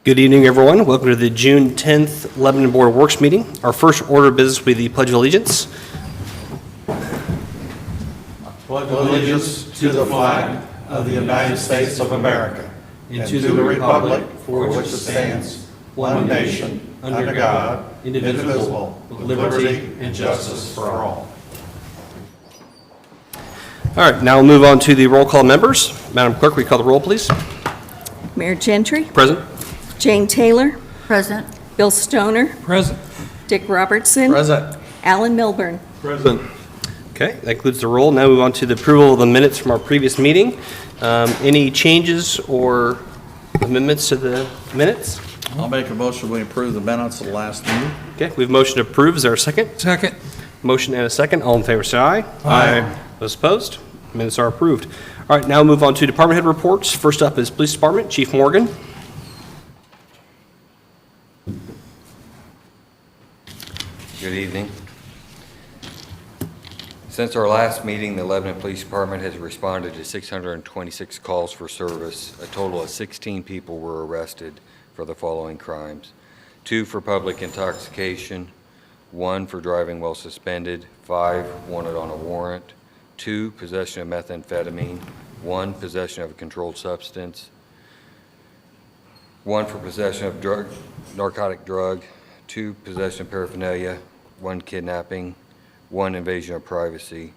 Good evening, everyone. Welcome to the June 10th Lebanon Board of Works meeting. Our first order of business will be the Pledge of Allegiance. Pledge allegiance to the flag of the United States of America and to the republic for which it stands, one nation, under God, indivisible, with liberty and justice for all. All right, now we'll move on to the roll call members. Madam Clerk, will you call the roll, please? Mayor Gentry. Present. Jane Taylor. Present. Bill Stoner. Present. Dick Robertson. Present. Alan Milburn. Present. Okay, that concludes the roll. Now move on to the approval of the minutes from our previous meeting. Any changes or amendments to the minutes? I'll make a motion we approve the minutes of the last meeting. Okay, we have motion to approve. Is there a second? Second. Motion and a second. All in favor, say aye. Aye. Those opposed? Minutes are approved. All right, now we'll move on to department head reports. First up is Police Department, Chief Morgan. Good evening. Since our last meeting, the Lebanon Police Department has responded to 626 calls for service. A total of 16 people were arrested for the following crimes: 2 for public intoxication, 1 for driving while suspended, 5 wanted on a warrant, 2 possession of methamphetamine, 1 possession of a controlled substance, 1 for possession of narcotic drug, 2 possession of paraphernalia, 1 kidnapping, 1 invasion of privacy.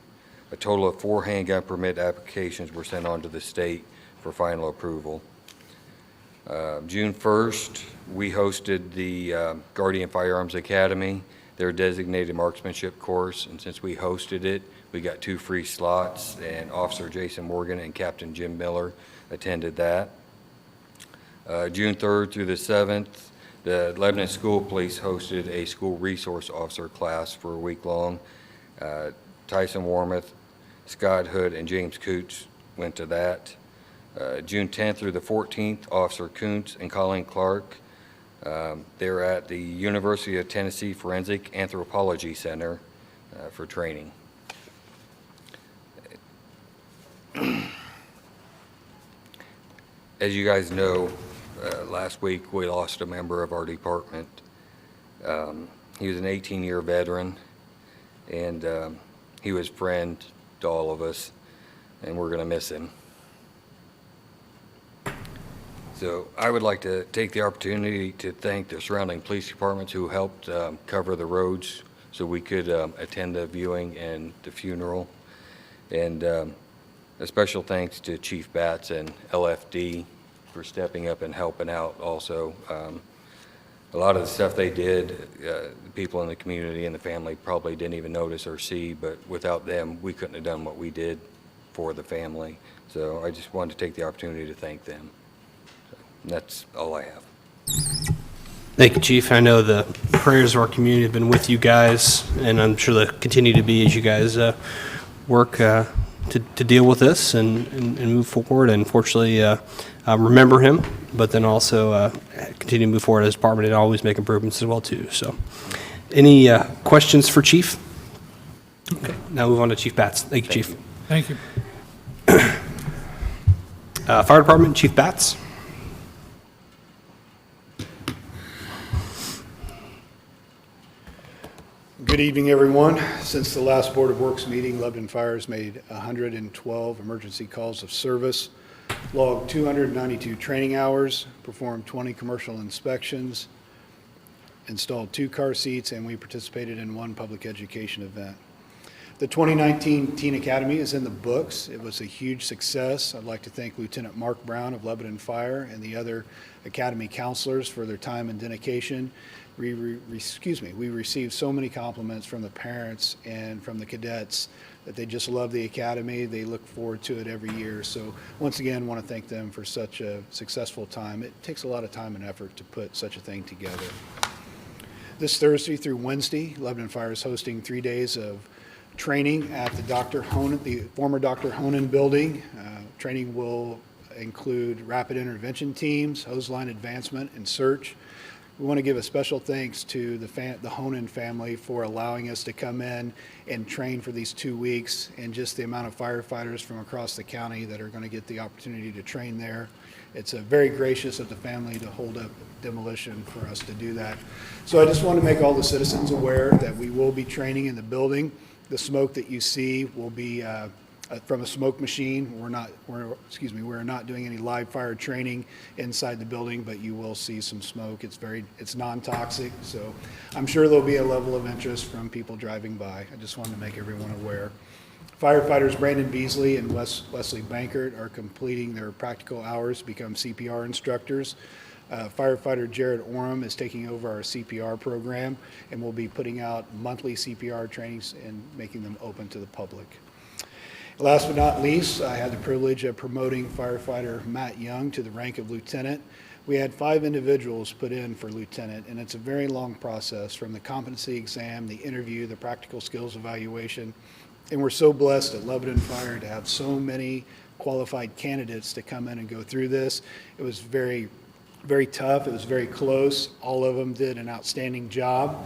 A total of 4 handgun permit applications were sent on to the state for final approval. June 1st, we hosted the Guardian Firearms Academy, their designated marksmanship course, and since we hosted it, we got 2 free slots, and Officer Jason Morgan and Captain Jim Miller attended that. June 3rd through the 7th, the Lebanon School Police hosted a school resource officer class for a week long. Tyson Warmoth, Scott Hood, and James Coots went to that. June 10th through the 14th, Officer Kuntz and Colleen Clark, they're at the University of Tennessee Forensic Anthropology Center for training. As you guys know, last week we lost a member of our department. He was an 18-year veteran, and he was a friend to all of us, and we're going to miss him. So I would like to take the opportunity to thank the surrounding police departments who helped cover the roads so we could attend the viewing and the funeral. And a special thanks to Chief Batts and LFD for stepping up and helping out also. A lot of the stuff they did, the people in the community and the family probably didn't even notice or see, but without them, we couldn't have done what we did for the family. So I just wanted to take the opportunity to thank them. So that's all I have. Thank you, Chief. I know the prayers of our community have been with you guys, and I'm sure they'll continue to be as you guys work to deal with this and move forward. And fortunately, remember him, but then also continue to move forward as a department and always make improvements as well too. So, any questions for Chief? Okay, now move on to Chief Batts. Thank you, Chief. Thank you. Fire Department, Chief Batts. Good evening, everyone. Since the last Board of Works meeting, Lebanon Fire has made 112 emergency calls of service, logged 292 training hours, performed 20 commercial inspections, installed 2 car seats, and we participated in 1 public education event. The 2019 Teen Academy is in the books. It was a huge success. I'd like to thank Lieutenant Mark Brown of Lebanon Fire and the other Academy counselors for their time and dedication. We received so many compliments from the parents and from the cadets that they just love the Academy. They look forward to it every year. So once again, I want to thank them for such a successful time. It takes a lot of time and effort to put such a thing together. This Thursday through Wednesday, Lebanon Fire is hosting 3 days of training at the former Dr. Honan building. Training will include rapid intervention teams, hose line advancement and search, We want to give a special thanks to the Honan family for allowing us to come in and train for these 2 weeks, and just the amount of firefighters from across the county that are going to get the opportunity to train there. It's very gracious of the family to hold up demolition for us to do that. So I just want to make all the citizens aware that we will be training in the building. The smoke that you see will be from a smoke machine. We're not doing any live fire training inside the building, but you will see some smoke. It's non-toxic, so I'm sure there'll be a level of interest from people driving by. I just wanted to make everyone aware. Firefighters Brandon Beasley and Wesley Bankert are completing their practical hours to become CPR instructors. Firefighter Jared Orem is taking over our CPR program, and will be putting out monthly CPR trainings and making them open to the public. Last but not least, I had the privilege of promoting firefighter Matt Young to the rank of lieutenant. We had 5 individuals put in for lieutenant, and it's a very long process, from the competency exam, the interview, the practical skills evaluation. And we're so blessed at Lebanon Fire to have so many qualified candidates to come in and go through this. It was very, very tough. It was very close. All of them did an outstanding job,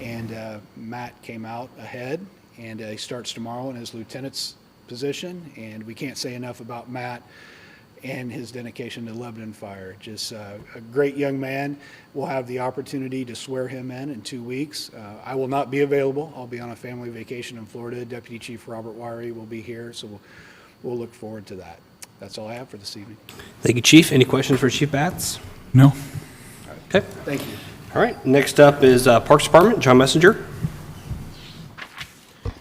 and Matt came out ahead, and he starts tomorrow in his lieutenant's position. And we can't say enough about Matt and his dedication to Lebanon Fire. Just a great young man. We'll have the opportunity to swear him in 2 weeks. I will not be available. I'll be on a family vacation in Florida. Deputy Chief Robert Wiry will be here, so we'll look forward to that. That's all I have for this evening. Thank you, Chief. Any questions for Chief Batts? No. Okay. Thank you. All right. Next up is Parks Department, John Messenger.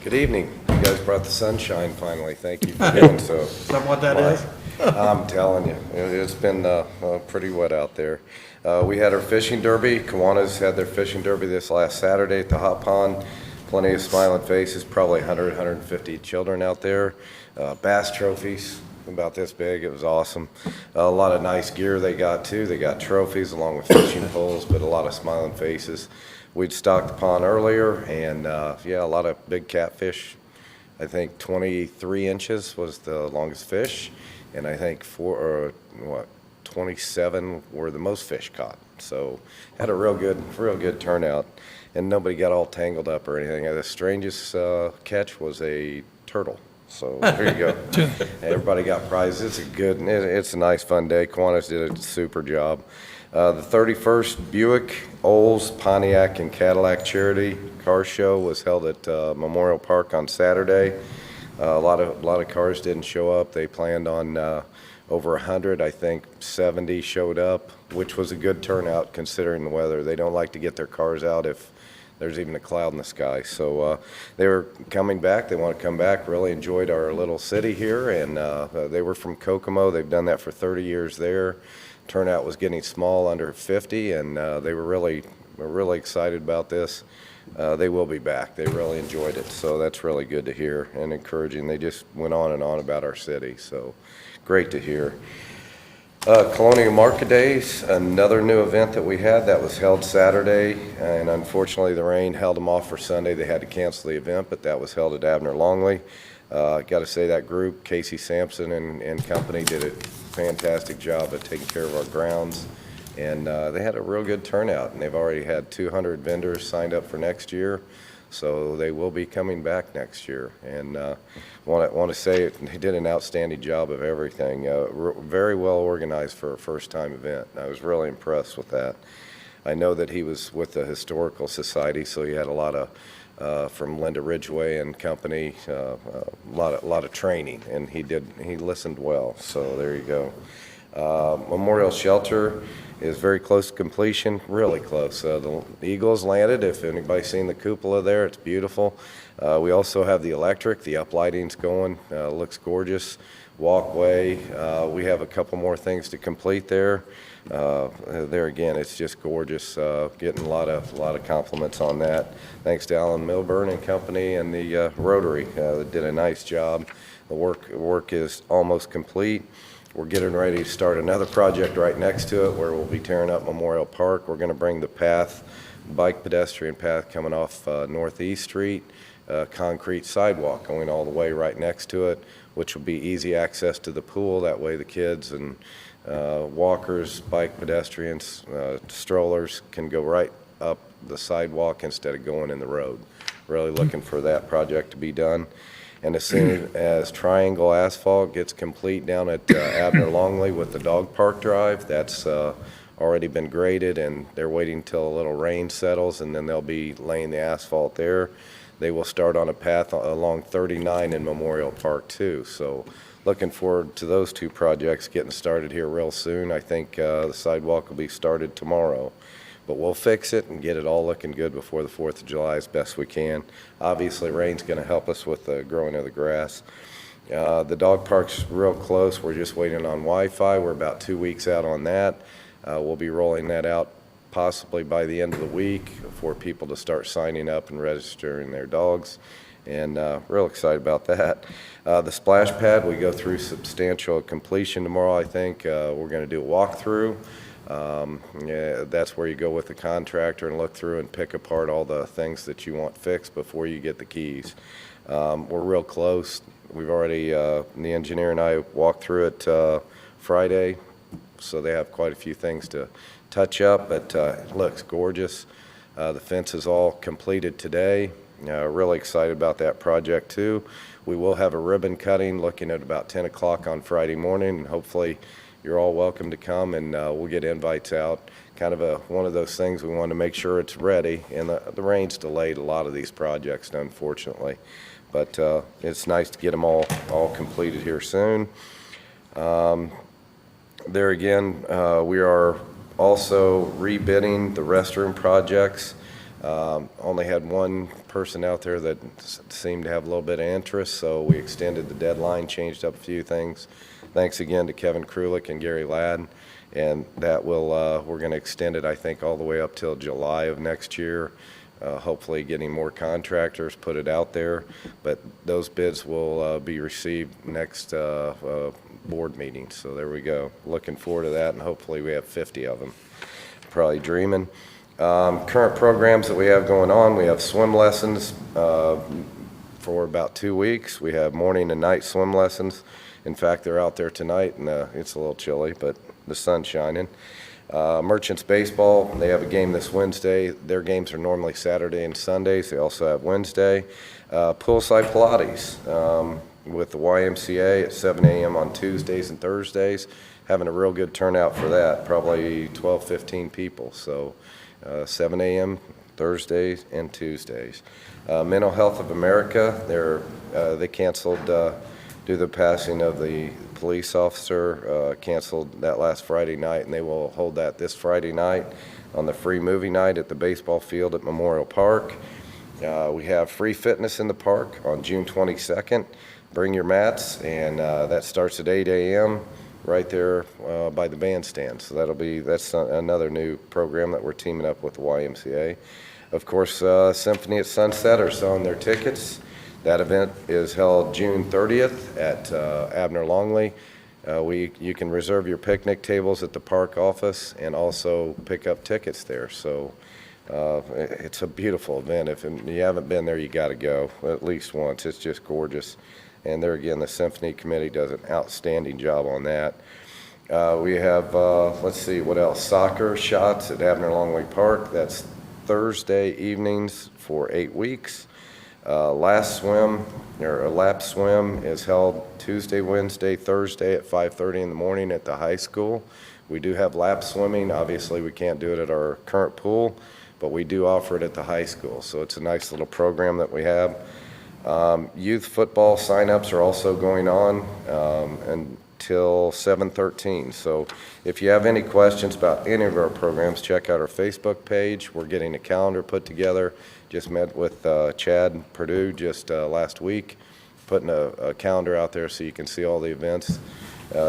Good evening. You guys brought the sunshine finally. Thank you for doing so. Is that what that is? I'm telling you, it's been pretty wet out there. We had our fishing derby. Kiwanis had their fishing derby this last Saturday at the Hot Pond. Plenty of smiling faces, probably 100, 150 children out there. Bass trophies, about this big. It was awesome. A lot of nice gear they got too. They got trophies along with fishing poles, but a lot of smiling faces. We'd stocked the pond earlier, and yeah, a lot of big catfish. I think 23 inches was the longest fish, and I think 27 were the most fish caught. So had a real good turnout, and nobody got all tangled up or anything. The strangest catch was a turtle. So there you go. Everybody got prizes. It's a nice, fun day. Kiwanis did a super job. The 31st Buick, Olds, Pontiac, and Cadillac Charity Car Show was held at Memorial Park on Saturday. A lot of cars didn't show up. They planned on over 100. I think 70 showed up, which was a good turnout considering the weather. They don't like to get their cars out if there's even a cloud in the sky. So they were coming back. They want to come back. Really enjoyed our little city here, and they were from Kokomo. They've done that for 30 years there. Turnout was getting small, under 50, and they were really excited about this. They will be back. They really enjoyed it, so that's really good to hear and encouraging. They just went on and on about our city, so great to hear. Colonial Market Days, another new event that we had that was held Saturday, and unfortunately the rain held them off for Sunday. They had to cancel the event, but that was held at Abner Longley. Got to say that group, Casey Sampson and company, did a fantastic job at taking care of our grounds, and they had a real good turnout, and they've already had 200 vendors signed up for next year, so they will be coming back next year. And want to say they did an outstanding job of everything. Very well organized for a first-time event. I was really impressed with that. I know that he was with the Historical Society, so he had a lot of from Linda Ridgway and company, a lot of training, and he listened well. So there you go. Memorial Shelter is very close to completion, really close. The Eagles landed. If anybody's seen the cupola there, it's beautiful. We also have the electric. The uplighting's going. Looks gorgeous. Walkway. We have a couple more things to complete there. There again, it's just gorgeous. Getting a lot of compliments on that. Thanks to Alan Milburn and company and the Rotary. They did a nice job. The work is almost complete. We're getting ready to start another project right next to it where we'll be tearing up Memorial Park. We're going to bring the bike pedestrian path coming off Northeast Street, concrete sidewalk going all the way right next to it, which will be easy access to the pool. That way the kids and Walkers, bike pedestrians, strollers can go right up the sidewalk instead of going in the road. Really looking for that project to be done. And as soon as Triangle Asphalt gets complete down at Abner Longley with the dog park drive, that's already been graded, and they're waiting till a little rain settles, and then they'll be laying the asphalt there. They will start on a path along 39 in Memorial Park too. So looking forward to those two projects getting started here real soon. I think the sidewalk will be started tomorrow. But we'll fix it and get it all looking good before the 4th of July as best we can. Obviously, rain's going to help us with the growing of the grass. The dog park's real close. We're just waiting on Wi-Fi. We're about 2 weeks out on that. We'll be rolling that out possibly by the end of the week for people to start signing up and registering their dogs. And real excited about that. The splash pad, we go through substantial completion tomorrow, I think. We're going to do a walkthrough. Yeah, that's where you go with the contractor and look through and pick apart all the things that you want fixed before you get the keys. We're real close. We've already, the engineer and I walked through it Friday, so they have quite a few things to touch up, but it looks gorgeous. The fence is all completed today. Really excited about that project too. We will have a ribbon cutting looking at about 10 o'clock on Friday morning, and hopefully you're all welcome to come, and we'll get invites out. Kind of one of those things we want to make sure it's ready, and the rain's delayed a lot of these projects, unfortunately. But it's nice to get them all completed here soon. There again, we are also rebidding the restroom projects. Only had one person out there that seemed to have a little bit of interest, so we extended the deadline, changed up a few things. Thanks again to Kevin Krulik and Gary Ladd, and that will we're going to extend it, I think, all the way up till July of next year. Hopefully getting more contractors, put it out there, but those bids will be received next board meeting. So there we go. Looking forward to that, and hopefully we have 50 of them. Probably dreaming. Current programs that we have going on, we have swim lessons for about 2 weeks. We have morning and night swim lessons. In fact, they're out there tonight, and it's a little chilly, but the sun's shining. Merchants Baseball, they have a game this Wednesday. Their games are normally Saturday and Sundays. They also have Wednesday. Poolside Pilates with the YMCA at 7 a.m. on Tuesdays and Thursdays. Having a real good turnout for that, probably 12, 15 people. So 7 a.m. Thursdays and Tuesdays. Mental Health of America, they canceled due to the passing of the police officer, canceled that last Friday night, and they will hold that this Friday night on the free movie night at the baseball field at Memorial Park. We have free fitness in the park on June 22nd. Bring your mats, and that starts at 8 a.m. right there by the bandstand. So that's another new program that we're teaming up with the YMCA. Of course, Symphony at Sunset are selling their tickets. That event is held June 30th at Abner Longley. You can reserve your picnic tables at the park office and also pick up tickets there. So it's a beautiful event. If you haven't been there, you got to go at least once. It's just gorgeous. And there again, the Symphony Committee does an outstanding job on that. We have, let's see, what else? Soccer shots at Abner Longley Park. That's Thursday evenings for 8 weeks. Lap swim is held Tuesday, Wednesday, Thursday at 5:30 in the morning at the high school. We do have lap swimming. Obviously, we can't do it at our current pool, but we do offer it at the high school. So it's a nice little program that we have. Youth football signups are also going on until 7/13. So if you have any questions about any of our programs, check out our Facebook page. We're getting a calendar put together. Just met with Chad Purdue just last week, putting a calendar out there so you can see all the events.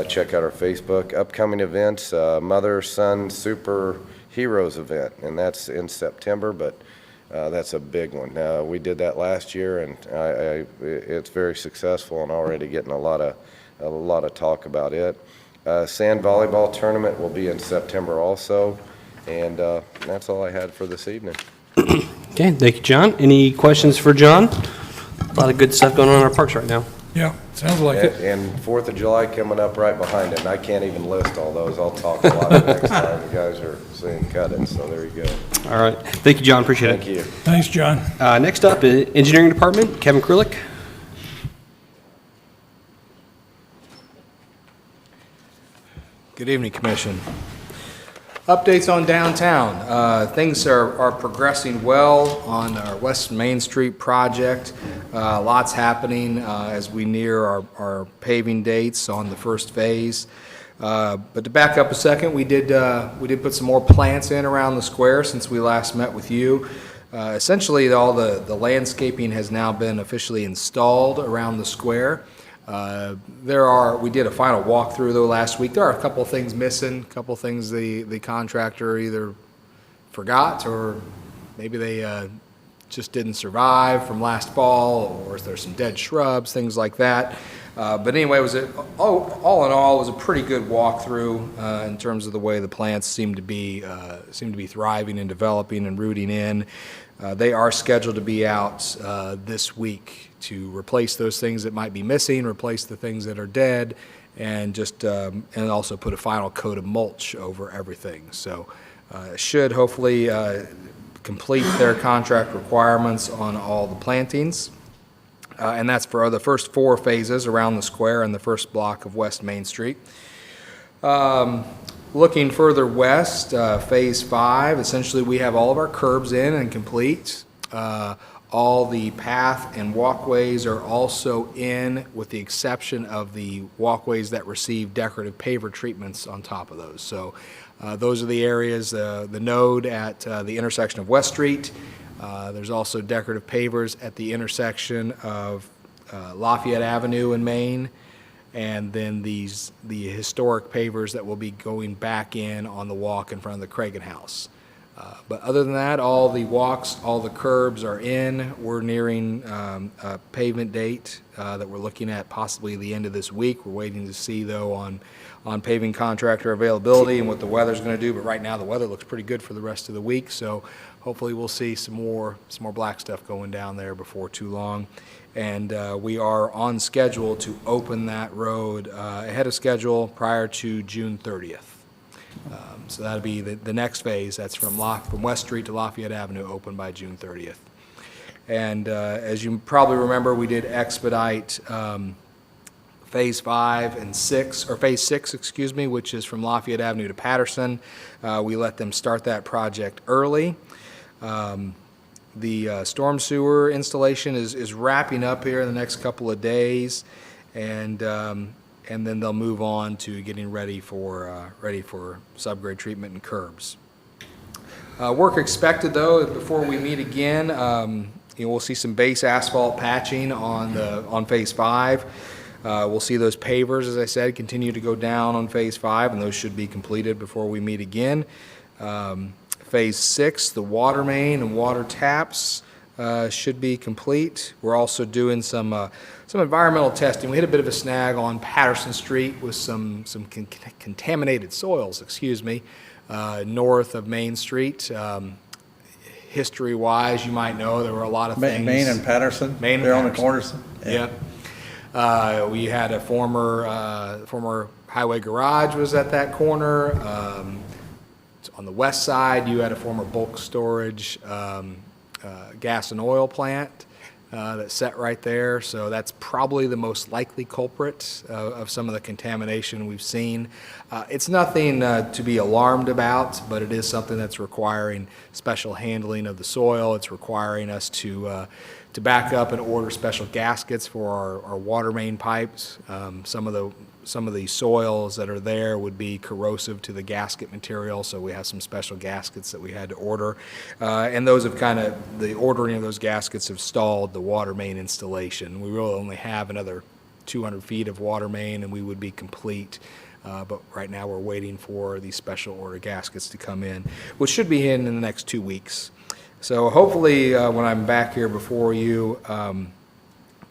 Check out our Facebook. Upcoming events, Mother-Son Super Heroes event, and that's in September, but that's a big one. We did that last year, and it's very successful and already getting a lot of talk about it. Sand volleyball tournament will be in September also, and that's all I had for this evening. Okay, thank you, John. Any questions for John? A lot of good stuff going on in our parks right now. Yeah, sounds like it. And 4th of July coming up right behind it, and I can't even list all those. I'll talk a lot next time you guys are seeing cutting, so there you go. All right. Thank you, John. Appreciate Thank it. you. Thanks, John. Next up, Engineering Department, Kevin Krulik. Good evening, Commission. Updates on downtown. Things are progressing well on our West Main Street project. Lots happening as we near our paving dates on the first phase. But to back up a second, we did put some more plants in around the square since we last met with you. Essentially, all the landscaping has now been officially installed around the square. We did a final walkthrough though last week. There are a couple of things missing, a couple of things the contractor either forgot or maybe they just didn't survive from last fall, or there's some dead shrubs, things like that. But anyway, all in all, it was a pretty good walkthrough in terms of the way the plants seem to be thriving and developing and rooting in. They are scheduled to be out this week to replace those things that might be missing, replace the things that are dead, and and also put a final coat of mulch over everything. So should hopefully complete their contract requirements on all the plantings. And that's for the first 4 phases around the square and the first block of West Main Street. Looking further west, Phase 5, essentially we have all of our curbs in and complete. All the path and walkways are also in, with the exception of the walkways that receive decorative paver treatments on top of those. So those are the areas, the node at the intersection of West Street. There's also decorative pavers at the intersection of Lafayette Avenue in Maine, and then the historic pavers that will be going back in on the walk in front of the Cragen House. But other than that, all the walks, all the curbs are in. We're nearing a pavement date that we're looking at possibly the end of this week. We're waiting to see, though, on paving contractor availability and what the weather's going to do. But right now, the weather looks pretty good for the rest of the week. So hopefully we'll see some more black stuff going down there before too long. And we are on schedule to open that road ahead of schedule prior to June 30th. So that'll be the next phase. That's from West Street to Lafayette Avenue, open by June 30th. And as you probably remember, we did expedite Phase 5 and 6, or Phase 6, excuse me, which is from Lafayette Avenue to Patterson. We let them start that project early. The storm sewer installation is wrapping up here in the next couple of days, and then they'll move on to getting ready for subgrade treatment and curbs. Work expected, though, before we meet again. We'll see some base asphalt patching on Phase 5. We'll see those pavers, as I said, continue to go down on Phase 5, and those should be completed before we meet again. Phase 6, the water main and water taps should be complete. We're also doing some environmental testing. We hit a bit of a snag on Patterson Street with some contaminated soils, north of Main Street. History-wise, you might know there were a lot of things. Main and Patterson? Main and They're on the Patterson. corners? Yep. We had a former highway garage was at that corner. On the west side, you had a former bulk storage gas and oil plant that sat right there. So that's probably the most likely culprit of some of the contamination we've seen. It's nothing to be alarmed about, but it is something that's requiring special handling of the soil. It's requiring us to back up and order special gaskets for our water main pipes. Some of the soils that are there would be corrosive to the gasket material, so we have some special gaskets that we had to order. And those have the ordering of those gaskets have stalled the water main installation. We really only have another 200 feet of water main and we would be complete. But right now we're waiting for these special order gaskets to come in, which should be in the next 2 weeks. So hopefully when I'm back here before you,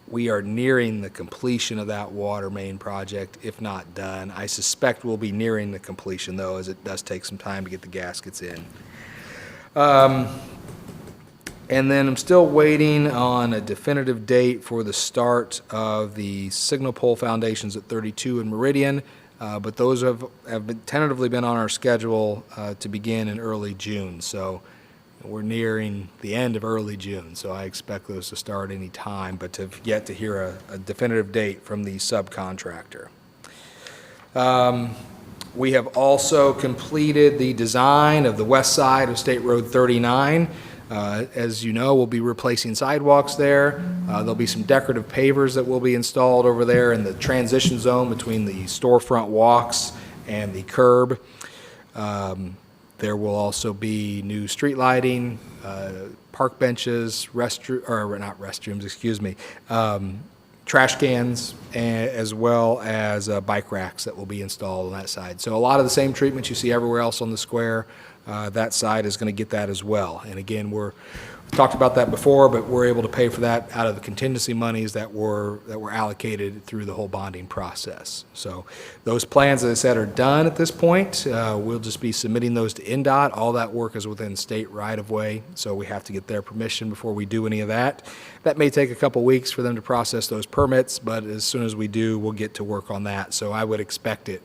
we are nearing the completion of that water main project, if not done. I suspect we'll be nearing the completion, though, as it does take some time to get the gaskets in. And then I'm still waiting on a definitive date for the start of the signal pole foundations at 32 and Meridian, but those have tentatively been on our schedule to begin in early June. So we're nearing the end of early June, so I expect those to start any time, but have yet to hear a definitive date from the subcontractor. We have also completed the design of the west side of State Road 39. As you know, we'll be replacing sidewalks there. There'll be some decorative pavers that will be installed over there in the transition zone between the storefront walks and the curb. There will also be new street lighting, park benches, trash cans, as well as bike racks that will be installed on that side. So a lot of the same treatments you see everywhere else on the square, that side is going to get that as well. And again, we've talked about that before, but we're able to pay for that out of the contingency monies that were allocated through the whole bonding process. So those plans, as I said, are done at this point. We'll just be submitting those to NDOT. All that work is within state right-of-way, so we have to get their permission before we do any of that. That may take a couple weeks for them to process those permits, but as soon as we do, we'll get to work on that. So I would expect it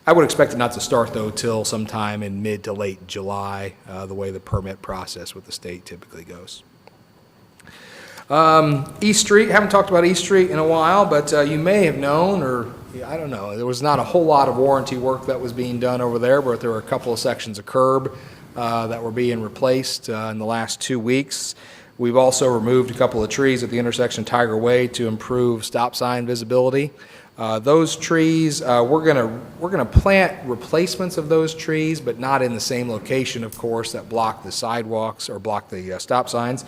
not to start, though, till sometime in mid to late July, the way the permit process with the state typically goes. East Street, haven't talked about East Street in a while, but you may have known, or I don't know, there was not a whole lot of warranty work that was being done over there, but there were a couple of sections of curb that were being replaced in the last 2 weeks. We've also removed a couple of trees at the intersection of Tiger Way to improve stop sign visibility. Those trees, we're gonna plant replacements of those trees, but not in the same location, of course, that block the sidewalks or block the stop signs.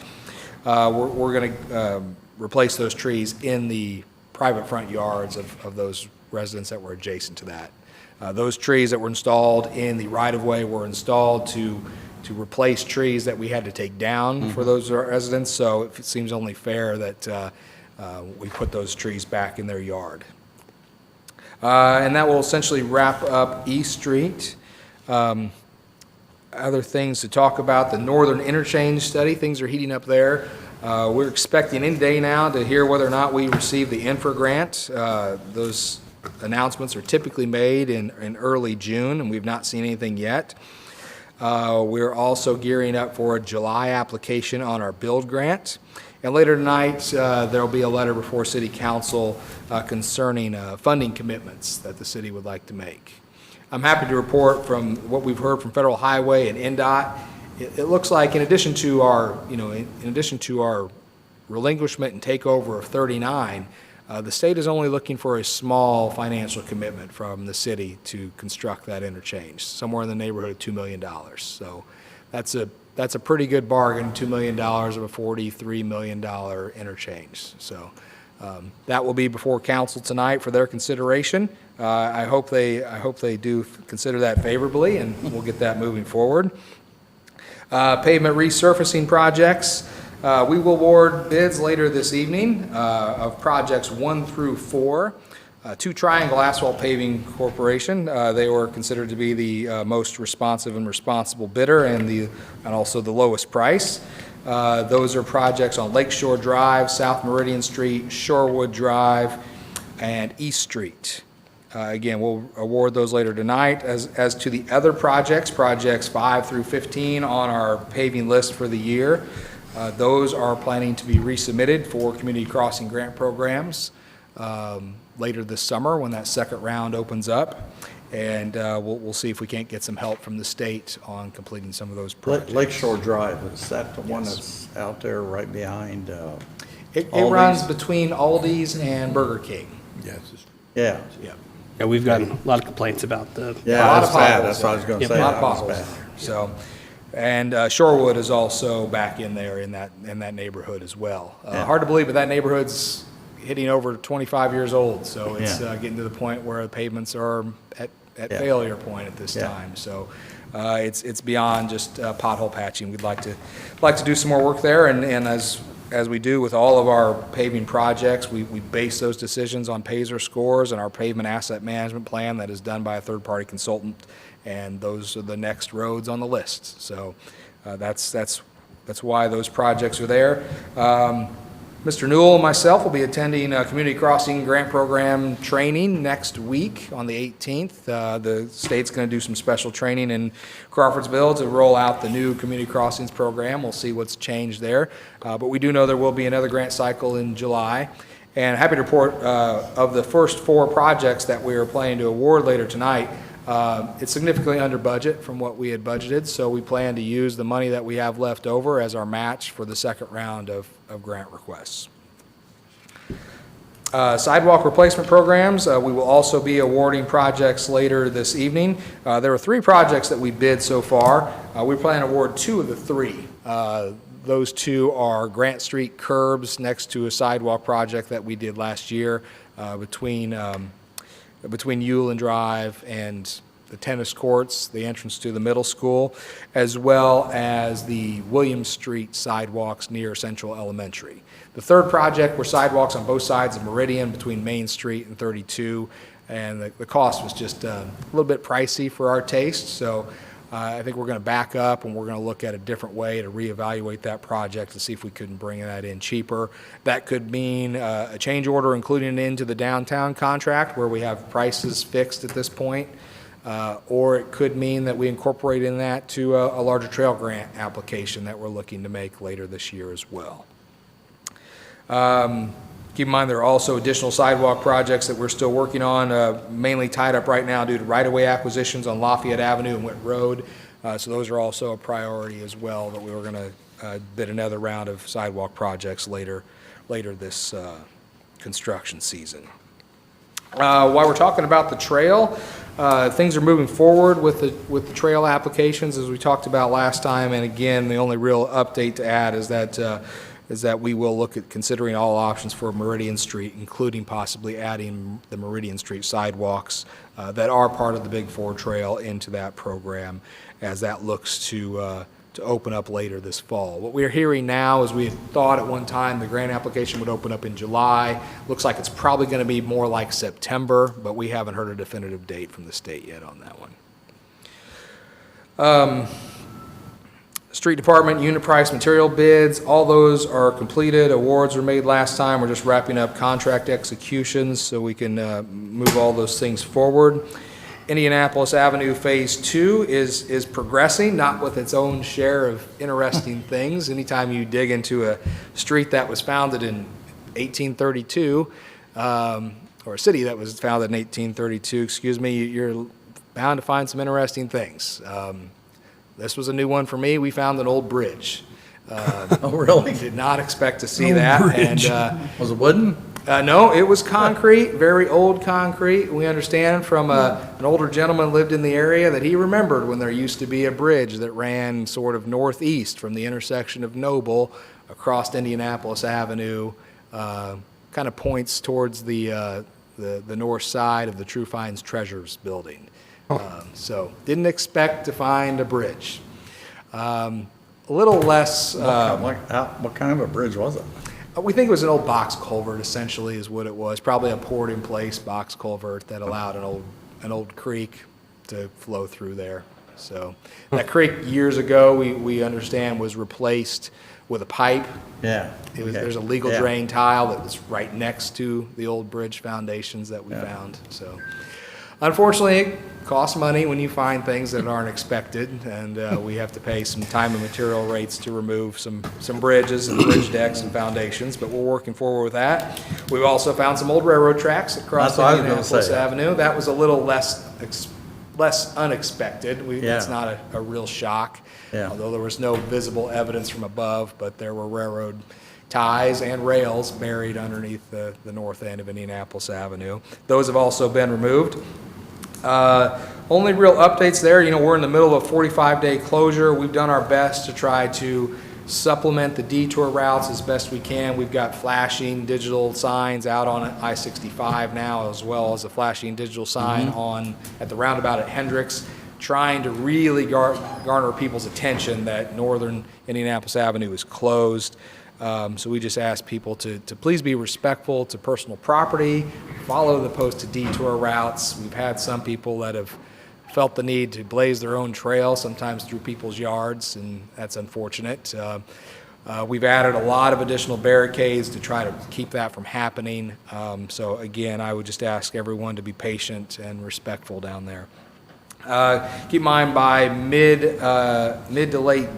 We're gonna replace those trees in the private front yards of those residents that were adjacent to that. Those trees that were installed in the right-of-way were installed to replace trees that we had to take down for those residents, so it seems only fair that we put those trees back in their yard. And that will essentially wrap up East Street. Other things to talk about, the Northern Interchange study, things are heating up there. We're expecting any day now to hear whether or not we receive the infra grant. Those announcements are typically made in early June, and we've not seen anything yet. We're also gearing up for a July application on our build grant. And later tonight, there will be a letter before City Council concerning funding commitments that the city would like to make. I'm happy to report from what we've heard from Federal Highway and NDOT, it looks like in addition to our relinquishment and takeover of 39, the state is only looking for a small financial commitment from the city to construct that interchange, somewhere in the neighborhood of $2 million. So that's a pretty good bargain, $2 million of a $43 million interchange. So that will be before council tonight for their consideration. I hope they do consider that favorably, and we'll get that moving forward. Pavement resurfacing projects. We will award bids later this evening of projects 1 through 4 to Triangle Asphalt Paving Corporation. They were considered to be the most responsive and responsible bidder and also the lowest price. Those are projects on Lakeshore Drive, South Meridian Street, Shorewood Drive, and East Street. Again, we'll award those later tonight. As to the other projects 5 through 15 on our paving list for the year, those are planning to be resubmitted for community crossing grant programs later this summer when that second round opens up. And we'll see if we can't get some help from the state on completing some of those projects. Lakeshore Drive, is that the one that's out there right behind It Aldi's? runs between Aldi's and Burger King. Yeah. Yeah. Yeah, we've gotten a lot of complaints about the. Yeah, A lot that's of bad, potholes that's what I was gonna Yep. say. A lot of that was potholes bad. there. So, and Shorewood is also back in there in that neighborhood as well. Yeah. Hard to believe, but that neighborhood's hitting over 25 years old, so it's Yeah. getting to the point where the pavements are at Yeah. failure point at this Yeah. time. So it's beyond just pothole patching. We'd like to do some more work there, and as we do with all of our paving projects, we base those decisions on Paiser scores and our pavement asset management plan that is done by a third-party consultant, and those are the next roads on the list. So that's that's why those projects are there. Mr. Newell and myself will be attending a Community Crossing Grant Program training next week on the 18th. The state's going to do some special training in Crawfordsville to roll out the new Community Crossings program. We'll see what's changed there. But we do know there will be another grant cycle in July. And happy to report of the first 4 projects that we are planning to award later tonight, it's significantly under budget from what we had budgeted, so we plan to use the money that we have left over as our match for the second round of grant requests. Sidewalk replacement programs, we will also be awarding projects later this evening. There are 3 projects that we bid so far. We plan to award 2 of the 3. Those 2 are Grant Street curbs next to a sidewalk project that we did last year between Hewlin Drive and the tennis courts, the entrance to the middle school, as well as the Williams Street sidewalks near Central Elementary. The third project were sidewalks on both sides of Meridian between Main Street and 32, and the cost was just a little bit pricey for our taste, so I think we're going to back up and we're going to look at a different way to reevaluate that project to see if we couldn't bring that in cheaper. That could mean a change order including it into the downtown contract where we have prices fixed at this point, or it could mean that we incorporate in that to a larger trail grant application that we're looking to make later this year as well. Keep in mind there are also additional sidewalk projects that we're still working on, mainly tied up right now due to right-of-way acquisitions on Lafayette Avenue and Witt Road. So those are also a priority as well, that we were going to bid another round of sidewalk projects later this construction season. While we're talking about the trail, things are moving forward with the trail applications as we talked about last time. And again, the only real update to add is that we will look at considering all options for Meridian Street, including possibly adding the Meridian Street sidewalks that are part of the Big Four Trail into that program as that looks to open up later this fall. What we're hearing now is we thought at one time the grant application would open up in July. Looks like it's probably going to be more like September, but we haven't heard a definitive date from the state yet on that one. Street Department unit price material bids, all those are completed. Awards were made last time. We're just wrapping up contract executions so we can move all those things forward. Indianapolis Avenue Phase 2 is progressing, not with its own share of interesting things. Anytime you dig into a street that was founded in 1832, or a city that was founded in 1832, excuse me, you're bound to find some interesting things. This was a new one for me. We found an old bridge. Oh, really? Did not expect to see that. Bridge. And Was it wooden? no, it was concrete, very old concrete. We understand from an older gentleman lived in the area that he remembered when there used to be a bridge that ran sort of northeast from the intersection of Noble across Indianapolis Avenue, kind of points towards the north side of the True Finds Treasures building. So didn't expect to find a bridge. A little less. What kind of a bridge was it? We think it was an old box culvert, essentially, is what it was. Probably a poured-in-place box culvert that allowed an old creek to flow through there. So that creek years ago, we understand, was replaced with a pipe. Yeah. There's a legal drain tile that was right next to the old bridge foundations that we found. So unfortunately, it costs money when you find things that aren't expected, and we have to pay some time and material rates to remove some bridges and bridge decks and foundations, but we're working forward with that. We've also found some old railroad tracks across Indianapolis Avenue. That was a little less unexpected. It's not a real shock, although there was no visible evidence from above, but there were railroad ties and rails buried underneath the north end of Indianapolis Avenue. Those have also been removed. Only real updates there, we're in the middle of a 45-day closure. We've done our best to try to supplement the detour routes as best we can. We've got flashing digital signs out on I-65 now, as well as a flashing digital sign at the roundabout at Hendricks, trying to really garner people's attention that northern Indianapolis Avenue is closed. So we just ask people to please be respectful to personal property, follow the posted detour routes. We've had some people that have felt the need to blaze their own trail, sometimes through people's yards, and that's unfortunate. We've added a lot of additional barricades to try to keep that from happening. So again, I would just ask everyone to be patient and respectful down there. Keep in mind, by mid to late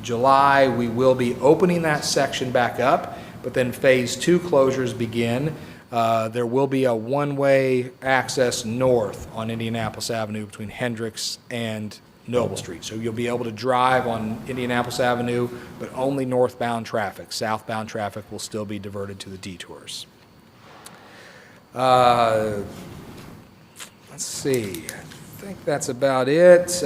July, we will be opening that section back up, but then Phase 2 closures begin. There will be a one-way access north on Indianapolis Avenue between Hendricks and Noble Street. So you'll be able to drive on Indianapolis Avenue, but only northbound traffic. Southbound traffic will still be diverted to the detours. Let's see, I think that's about it.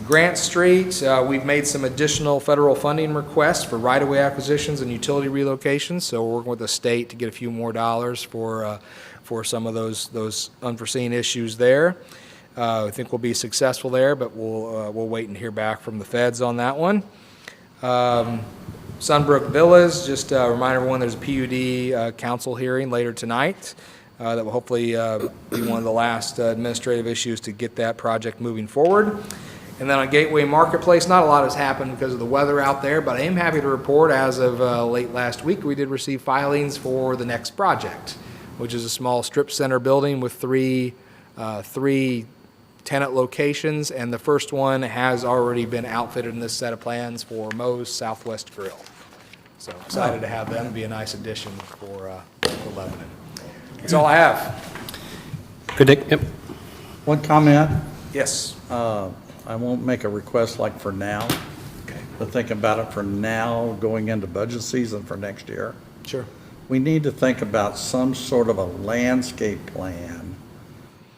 Grant Street, we've made some additional federal funding requests for right-of-way acquisitions and utility relocations, so we're working with the state to get a few more dollars for some of those unforeseen issues there. I think we'll be successful there, but we'll wait and hear back from the feds on that one. Sunbrook Villas, just remind everyone there's a PUD council hearing later tonight that will hopefully be one of the last administrative issues to get that project moving forward. And then on Gateway Marketplace, not a lot has happened because of the weather out there, but I am happy to report as of late last week, we did receive filings for the next project, which is a small strip center building with three tenant locations, and the first one has already been outfitted in this set of plans for Moe's Southwest Grill. So excited to have them. It'd be a nice addition for Lebanon. That's all I have. Good, Dick? Yep. One comment. Yes. I won't make a request like for now, Okay. but think about it for now, going into budget season for next year. Sure. We need to think about some sort of a landscape plan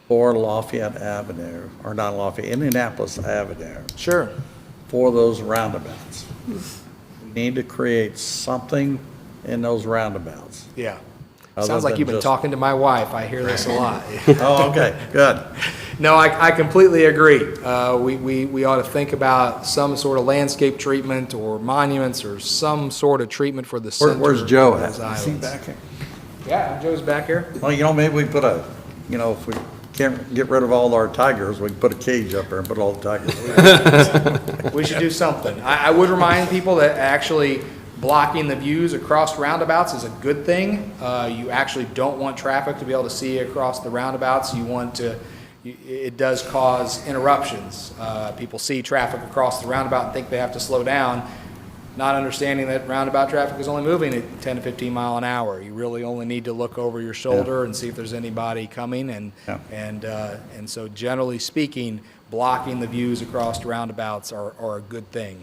for Lafayette Avenue, or not Lafayette, Indianapolis Avenue, Sure. for those roundabouts. We need to create something in those roundabouts. Yeah. Other Sounds like than you've been just- talking to my wife. I hear this a lot. Oh, okay, good. No, I completely agree. We ought to think about some sort of landscape treatment or monuments or some sort of treatment for the center. Where's Joe of at? those Is he islands. back here? Yeah, Joe's back here. Well, maybe we put if we can't get rid of all our tigers, we can put a cage up there and put all the tigers. We should do something. I would remind people that actually blocking the views across roundabouts is a good thing. You actually don't want traffic to be able to see across the roundabouts. It does cause interruptions. People see traffic across the roundabout and think they have to slow down, not understanding that roundabout traffic is only moving at 10 to 15 mile an hour. You really only need to look over your shoulder and see if there's anybody coming. And so generally speaking, blocking the views across roundabouts are a good thing.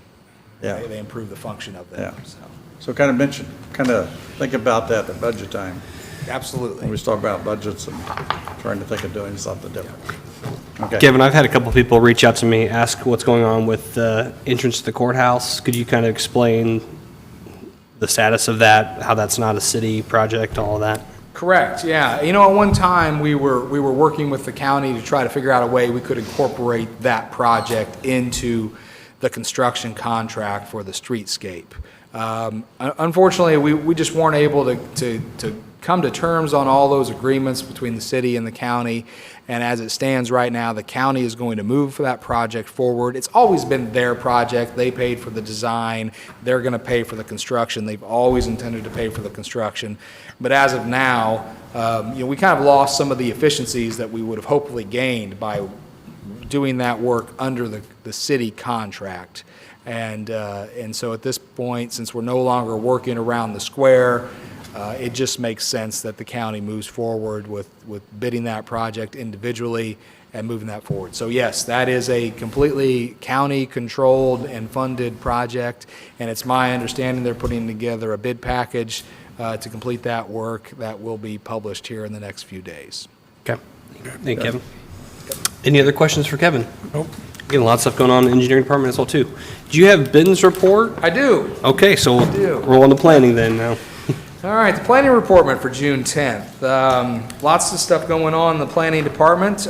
Yeah. They improve the function of them. Yeah. So kind of think about that at budget time. Absolutely. When we start about budgets and trying to think of doing something different. Okay. Kevin, I've had a couple people reach out to me, ask what's going on with the entrance to the courthouse. Could you kind of explain the status of that, how that's not a city project, all of that? Correct, yeah. At one time, we were working with the county to try to figure out a way we could incorporate that project into the construction contract for the streetscape. Unfortunately, we just weren't able to come to terms on all those agreements between the city and the county, and as it stands right now, the county is going to move that project forward. It's always been their project. They paid for the design. They're going to pay for the construction. They've always intended to pay for the construction. But as of now, we kind of lost some of the efficiencies that we would have hopefully gained by doing that work under the city contract. And so at this point, since we're no longer working around the square, it just makes sense that the county moves forward with bidding that project individually and moving that forward. So yes, that is a completely county-controlled and funded project, and it's my understanding they're putting together a bid package to complete that work that will be published here in the next few days. Okay. Thank you, Kevin. Any other questions for Kevin? Nope. Getting a lot of stuff going on in the engineering department as well, too. Do you have Ben's report? I do. Okay, so do. we'll roll on to planning then now. All right, the planning report for June 10th. Lots of stuff going on in the planning department.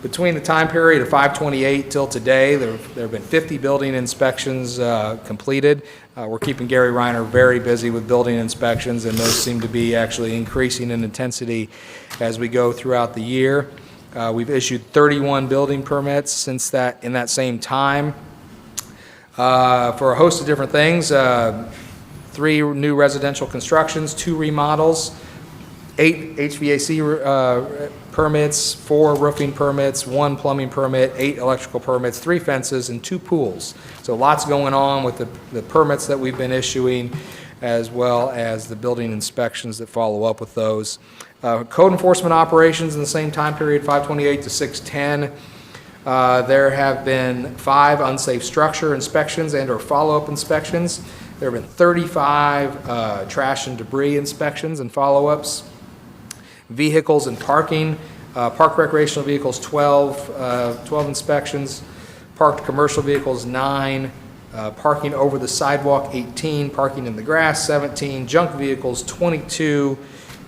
Between the time period of 5/28 till today, there have been 50 building inspections completed. We're keeping Gary Reiner very busy with building inspections, and those seem to be actually increasing in intensity as we go throughout the year. We've issued 31 building permits since that, in that same time, for a host of different things. 3 new residential constructions, 2 remodels, 8 HVAC permits, 4 roofing permits, 1 plumbing permit, 8 electrical permits, 3 fences, and 2 pools. So lots going on with the permits that we've been issuing, as well as the building inspections that follow up with those. Code enforcement operations in the same time period, 5/28 to 6/10. There have been 5 unsafe structure inspections and/or follow-up inspections. There have been 35 trash and debris inspections and follow-ups. Vehicles and parking, parked recreational vehicles, 12 inspections. Parked commercial vehicles, 9. Parking over the sidewalk, 18. Parking in the grass, 17. Junk vehicles, 22.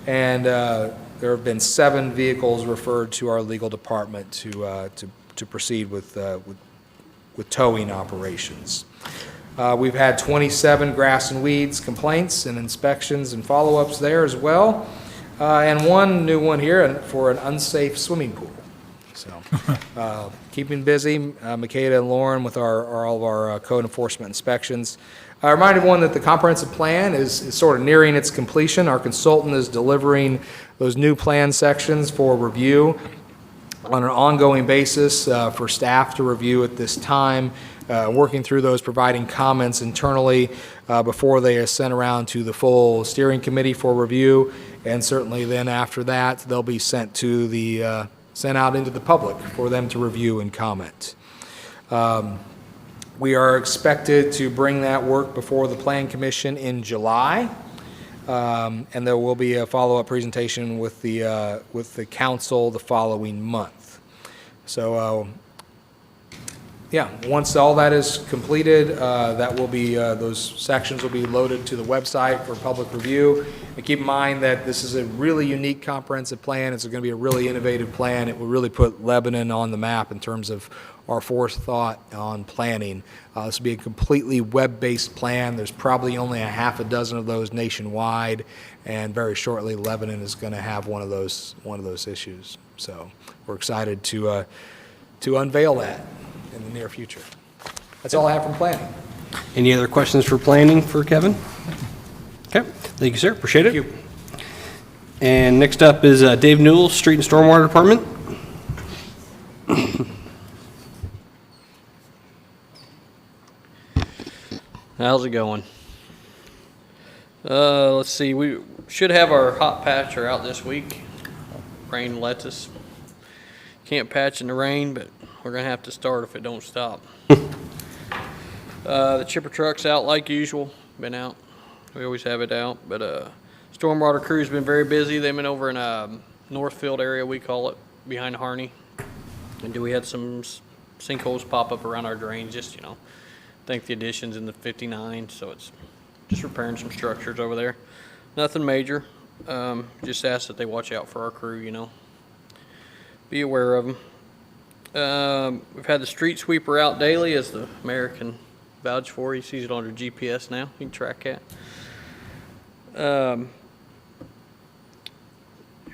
And there have been 7 vehicles referred to our legal department to proceed with towing operations. We've had 27 grass and weeds complaints and inspections and follow-ups there as well. And 1 new one here for an unsafe swimming pool. So, keeping busy, Makeda and Lauren with all of our code enforcement inspections. I remind everyone that the comprehensive plan is sort of nearing its completion. Our consultant is delivering those new plan sections for review on an ongoing basis for staff to review at this time, working through those, providing comments internally before they are sent around to the full steering committee for review, and certainly then after that, they'll be sent out into the public for them to review and comment. We are expected to bring that work before the Plan Commission in July, and there will be a follow-up presentation with the council the following month. So, yeah, once all that is completed, that will be those sections will be loaded to the website for public review. And keep in mind that this is a really unique comprehensive plan. It's going to be a really innovative plan. It will really put Lebanon on the map in terms of our forethought on planning. This will be a completely web-based plan. There's probably only a half a dozen of those nationwide, and very shortly Lebanon is going to have one of those issues. So we're excited to unveil that in the near future. That's all I have from planning. Any other questions for planning for Kevin? Okay, thank you, sir. Appreciate it. Thank you. And next up is Dave Newell, Street and Stormwater Department. How's it going? Let's see, we should have our hot patcher out this week. Rain lets us. Can't patch in the rain, but we're gonna have to start if it don't stop. The chipper truck's out like usual, been out. We always have it out, but stormwater crew's been very busy. They've been over in Northfield area, we call it, behind Harney. And we had some sinkholes pop up around our drains, just, I think the addition's in the 59, so it's just repairing some structures over there. Nothing major. Just ask that they watch out for our crew, Be aware of them. We've had the street sweeper out daily, as the mayor can vouch for. He sees it on her GPS now. He can track that.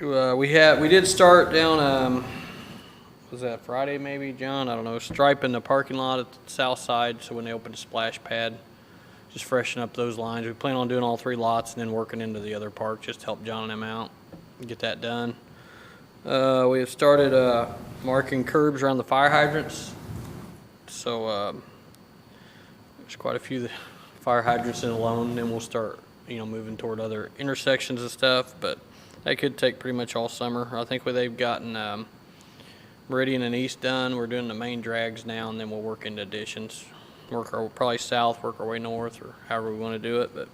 We did start down, was that Friday maybe, John? I don't know, striping the parking lot at the south side, so when they open the splash pad, just freshen up those lines. We plan on doing all 3 lots and then working into the other park, just to help John and them out and get that done. We have started marking curbs around the fire hydrants. So there's quite a few fire hydrants in alone, and then we'll start, moving toward other intersections and stuff, but that could take pretty much all summer. I think they've gotten Meridian and East done. We're doing the main drags now, and then we'll work into additions. Probably south, work our way north, or however we want to do it. But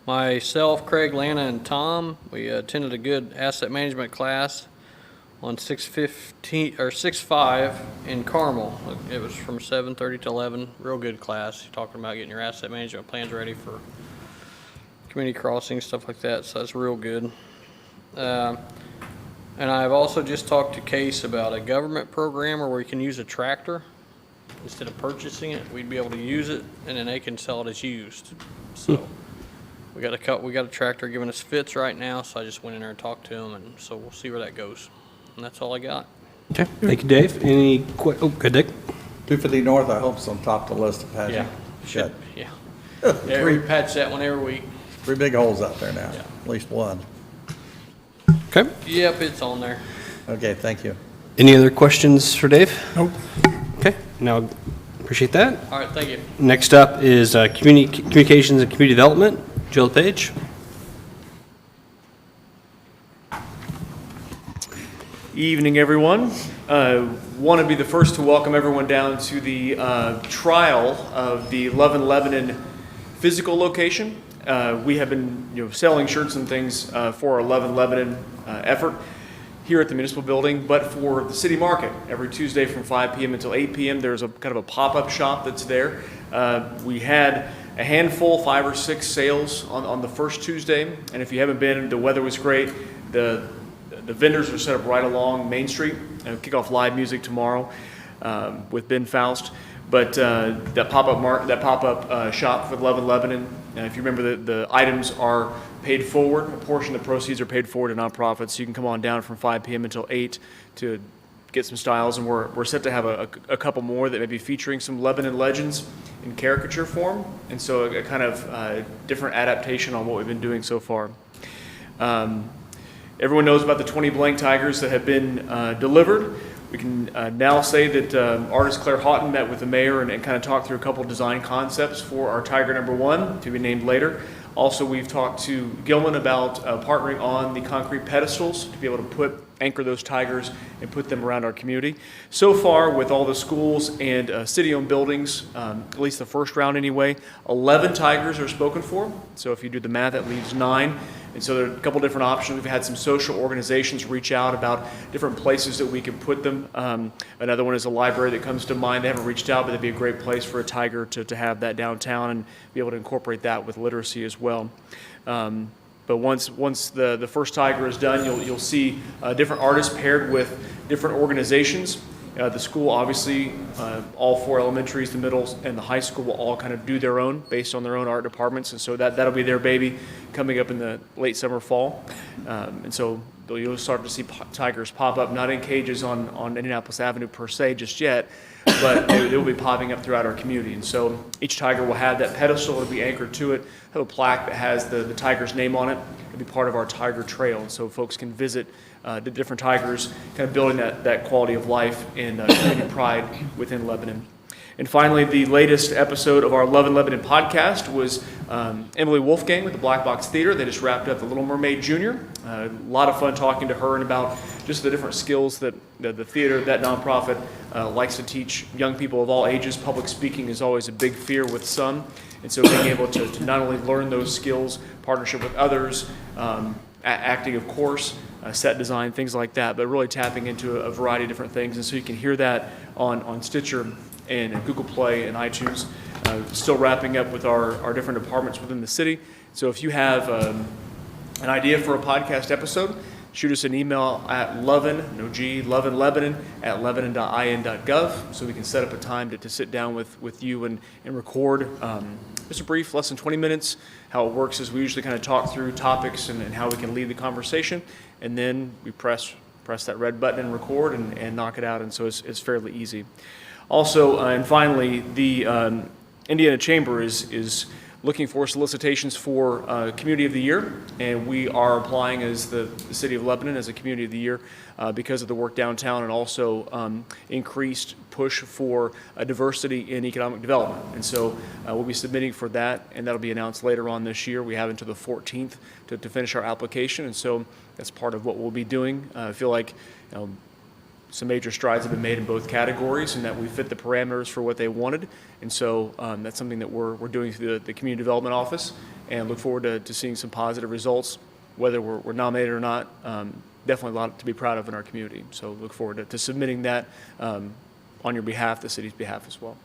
myself, Craig, Lana, and Tom, we attended a good asset management class on 6/5 in Carmel. It was from 7:30 to 11. Real good class. Talking about getting your asset management plans ready for community crossings, stuff like that. So that's real good. And I've also just talked to Case about a government program where we can use a tractor. Instead of purchasing it, we'd be able to use it, and then they can sell it as used. So we got a tractor giving us fits right now, so I just went in there and talked to them, and so we'll see where that goes. And that's all I got. Okay, thank you, Dave. Oh, good, Dick. 250 North, I hope, is on top of the list of patching. Shut. Yeah. Yeah, we patch that one every week. 3 big holes out there now, Yeah. at least one. Okay. Yep, it's on there. Okay, thank you. Any other questions for Dave? Nope. Okay, now, appreciate that. All right, thank you. Next up is Communications and Community Development, Jill Page. Evening, everyone. Want to be the first to welcome everyone down to the trial of the Love in Lebanon physical location. We have been, selling shirts and things for our Love in Lebanon effort here at the municipal building, but for the city market, every Tuesday from 5 p.m. until 8 p.m. There's a kind of a pop-up shop that's there. We had a handful, 5 or 6 sales on the first Tuesday, and if you haven't been, the weather was great. The vendors are set up right along Main Street. Kick off live music tomorrow with Ben Faust. But that pop-up shop for Love in Lebanon, if you remember, the items are paid forward. A portion of the proceeds are paid forward to nonprofits. So you can come on down from 5 p.m. until 8 to get some styles. And we're set to have a couple more that may be featuring some Lebanon legends in caricature form. And so a kind of different adaptation on what we've been doing so far. Everyone knows about the 20 blank tigers that have been delivered. We can now say that artist Claire Houghton met with the mayor and kind of talked through a couple design concepts for our tiger number 1 to be named later. Also, we've talked to Gilman about partnering on the concrete pedestals to be able to anchor those tigers and put them around our community. So far, with all the schools and city-owned buildings, at least the first round anyway, 11 tigers are spoken for. So if you do the math, that leaves 9. And so there are a couple different options. We've had some social organizations reach out about different places that we can put them. Another one is a library that comes to mind. They haven't reached out, but it'd be a great place for a tiger to have that downtown and be able to incorporate that with literacy as well. But once the first tiger is done, you'll see different artists paired with different organizations. The school, obviously, all 4 elementaries, the middles, and the high school will all kind of do their own based on their own art departments. And so that'll be their baby coming up in the late summer, fall. And so you'll start to see tigers pop up, not in cages on Indianapolis Avenue per se just yet, but they will be popping up throughout our community. And so each tiger will have that pedestal that will be anchored to it, have a plaque that has the tiger's name on it. It'll be part of our tiger trail. And so folks can visit the different tigers, kind of building that quality of life and community pride within Lebanon. And finally, the latest episode of our Love in Lebanon podcast was Emily Wolfgang with the Black Box Theater. They just wrapped up The Little Mermaid Jr. A lot of fun talking to her and about just the different skills that the theater, that nonprofit, likes to teach young people of all ages. Public speaking is always a big fear with some. And so being able to not only learn those skills, partnership with others, acting, of course, set design, things like that, but really tapping into a variety of different things. And so you can hear that on Stitcher and Google Play and iTunes. Still wrapping up with our different departments within the city. So if you have an idea for a podcast episode, shoot us an email at lovinlebanon at lebanon.in.gov so we can set up a time to sit down with you and record just a brief, less than 20 minutes. How it works is we usually kind of talk through topics and how we can lead the conversation, and then we press that red button and record and knock it out, and so it's fairly easy. Also, and finally, the Indiana Chamber is looking for solicitations for Community of the Year, and we are applying as the City of Lebanon as a Community of the Year because of the work downtown and also increased push for diversity in economic development. And so we'll be submitting for that, and that'll be announced later on this year. We have until the 14th to finish our application, and so that's part of what we'll be doing. I feel like some major strides have been made in both categories and that we fit the parameters for what they wanted. And so that's something that we're doing through the Community Development Office, and look forward to seeing some positive results, whether we're nominated or not. Definitely a lot to be proud of in our community. So look forward to submitting that on your behalf, the city's behalf as well.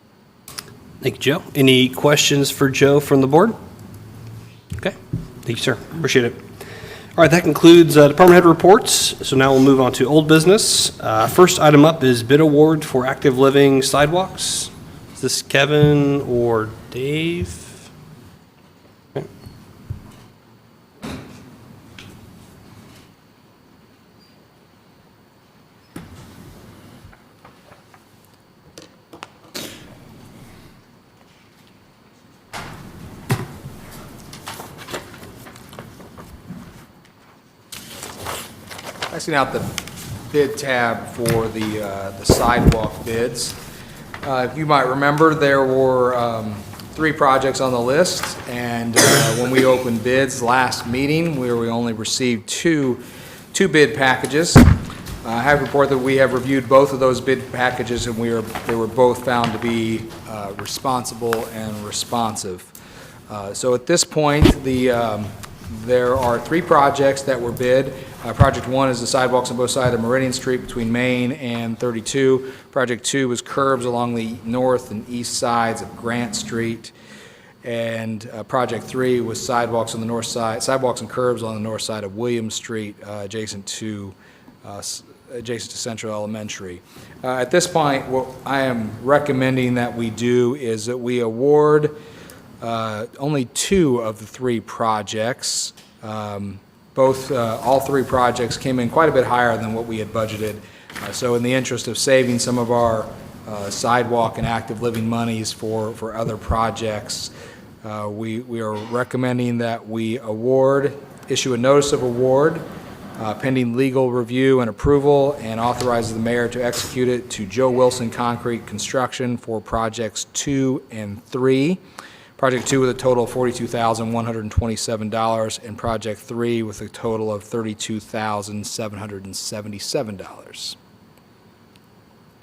Thank you, Joe. Any questions for Joe from the board? Okay. Thank you, sir. Appreciate it. All right, that concludes department head reports. So now we'll move on to old business. First item up is bid award for active living sidewalks. Is this Kevin or Dave? Okay. passing out the bid tab for the sidewalk bids. You might remember there were 3 projects on the list, and when we opened bids last meeting, we only received two bid packages. I have to report that we have reviewed both of those bid packages, and they were both found to be responsible and responsive. So at this point, there are 3 projects that were bid. Project 1 is the sidewalks on both sides of Meridian Street between Main and 32. Project 2 was curbs along the north and east sides of Grant Street. And Project 3 was sidewalks on the north side, sidewalks and curbs on the north side of William Street, adjacent to Central Elementary. At this point, what I am recommending that we do is that we award only 2 of the 3 projects. All 3 projects came in quite a bit higher than what we had budgeted. So in the interest of saving some of our sidewalk and active living monies for other projects, we are recommending that we issue a notice of award pending legal review and approval, and authorizes the mayor to execute it to Joe Wilson Concrete Construction for projects 2 and 3. Project 2 with a total of $42,127, and Project 3 with a total of $32,777.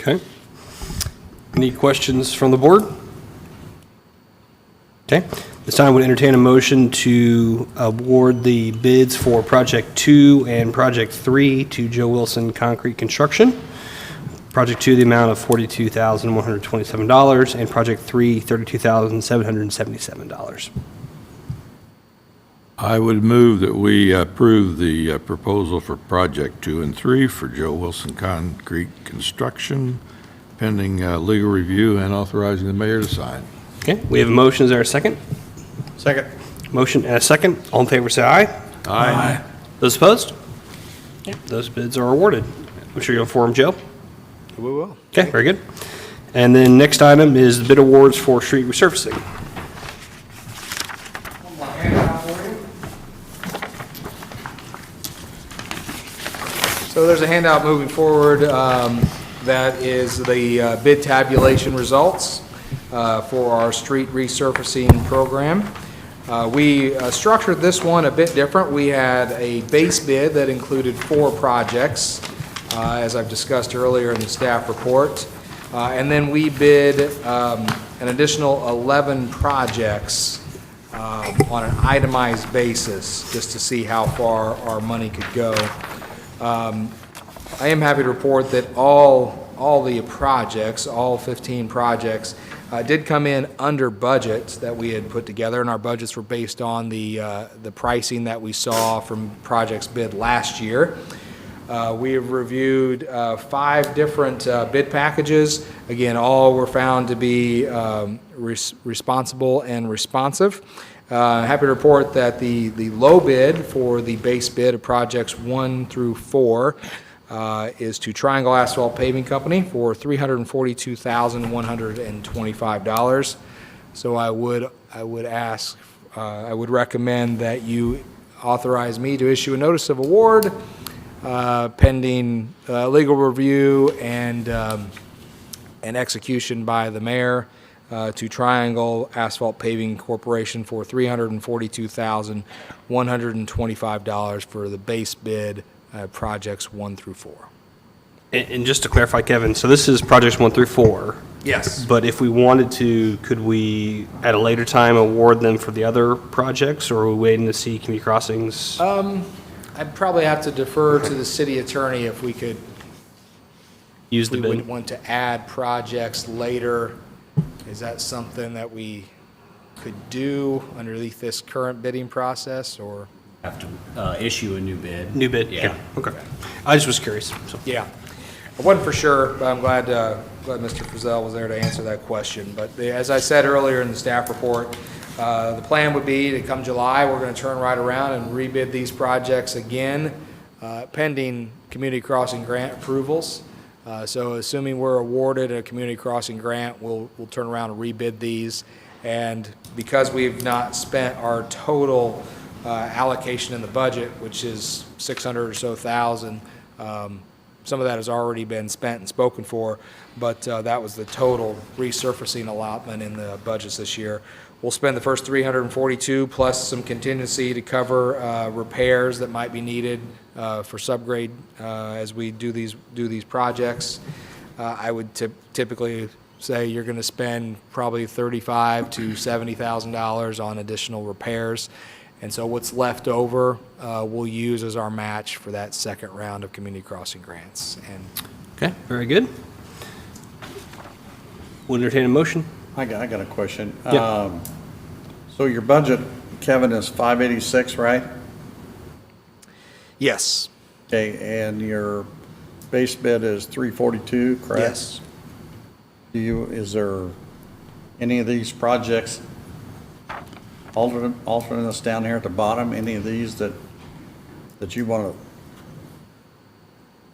Okay. Any questions from the board? Okay. This time I would entertain a motion to award the bids for Project 2 and Project 3 to Joe Wilson Concrete Construction. Project 2, the amount of $42,127, and Project 3, $32,777. I would move that we approve the proposal for Project 2 and 3 for Joe Wilson Concrete Construction, pending legal review and authorizing the mayor to sign. Okay, we have a motion. Is there a second? Second. Motion and a second. All in favor say aye. Aye. Those opposed? Okay, those bids are awarded. I'm sure you'll inform Joe. We will. Okay, very good. And then next item is the bid awards for street resurfacing. So there's a handout moving forward that is the bid tabulation results for our street resurfacing program. We structured this one a bit different. We had a base bid that included 4 projects, as I've discussed earlier in the staff report. And then we bid an additional 11 projects on an itemized basis, just to see how far our money could go. I am happy to report that all the projects, all 15 projects, did come in under budget that we had put together, and our budgets were based on the pricing that we saw from projects bid last year. We have reviewed 5 different bid packages. Again, all were found to be responsible and responsive. Happy to report that the low bid for the base bid of projects 1 through 4 is to Triangle Asphalt Paving Company for $342,125. So I would recommend that you authorize me to issue a notice of award pending legal review and execution by the mayor to Triangle Asphalt Paving Corporation for $342,125 for the base bid projects 1 through 4. And just to clarify, Kevin, so this is projects 1 through 4. Yes. But if we wanted to, could we at a later time award them for the other projects, or are we waiting to see community crossings? I'd probably have to defer to the city attorney if we could. Use the We bid? would want to add projects later. Is that something that we could do underneath this current bidding process, or? Have to issue a new bid. New bid? Yeah. Okay. I just was curious, so. Yeah. I wasn't for sure, but I'm glad Mr. Frizzell was there to answer that question. But as I said earlier in the staff report, the plan would be to come July, we're going to turn right around and rebid these projects again, pending community crossing grant approvals. So assuming we're awarded a community crossing grant, we'll turn around and rebid these. And because we've not spent our total allocation in the budget, which is $600,000 or so, Some of that has already been spent and spoken for, but that was the total resurfacing allotment in the budgets this year. We'll spend the first 342 plus some contingency to cover repairs that might be needed for subgrade as we do these projects. I would typically say you're going to spend probably $35,000 to $70,000 on additional repairs. And so what's left over, we'll use as our match for that second round of community crossing grants. And Okay, very good. We'll entertain a motion. I got a question. Yeah. So your budget, Kevin, is 586, right? yes, Okay, and your base bid is 342, correct? yes. Is there any of these projects, alternates down here at the bottom, any of these that you want to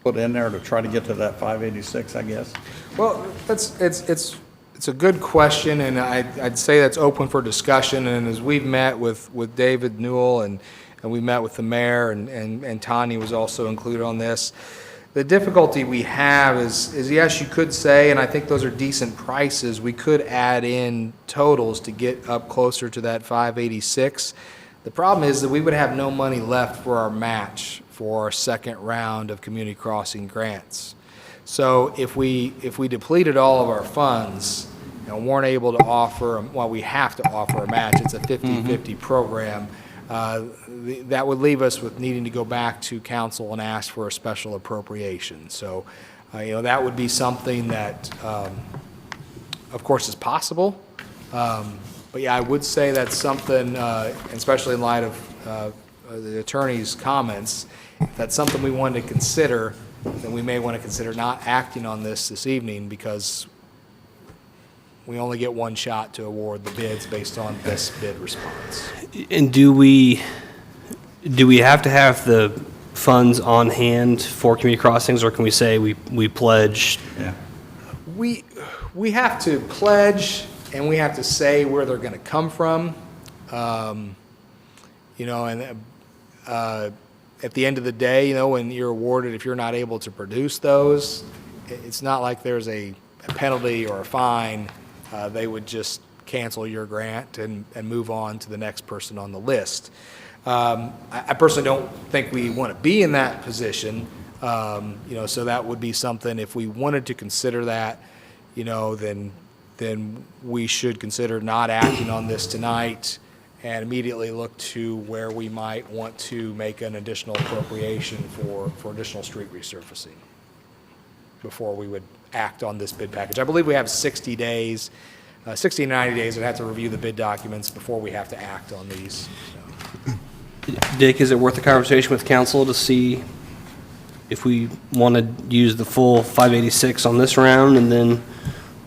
put in there to try to get to that 586, I guess? Well, it's a good question, and I'd say that's open for discussion. And as we've met with David Newell and we met with the mayor, and Tanya was also included on this, the difficulty we have is yes, you could say, and I think those are decent prices, we could add in totals to get up closer to that 586. The problem is that we would have no money left for our match for our second round of community crossing grants. So if we depleted all of our funds and weren't able to offer, well, we have to offer a match, it's a 50-50 program, that would leave us with needing to go back to council and ask for a special appropriation. So, that would be something that, of course, is possible. But yeah, I would say that's something, especially in light of the attorney's comments, if that's something we wanted to consider, then we may want to consider not acting on this evening, because we only get one shot to award the bids based on best bid response. And do we have to have the funds on hand for community crossings, or can we say we pledge? Yeah. We have to pledge, and we have to say where they're going to come from. And at the end of the day, when you're awarded, if you're not able to produce those, it's not like there's a penalty or a fine. They would just cancel your grant and move on to the next person on the list. I personally don't think we want to be in that position, so that would be something, if we wanted to consider that, then we should consider not acting on this tonight and immediately look to where we might want to make an additional appropriation for additional street resurfacing before we would act on this bid package. I believe we have 60 days, 60 to 90 days, and have to review the bid documents before we have to act on these. So. Dick, is it worth a conversation with council to see if we want to use the full 586 on this round and then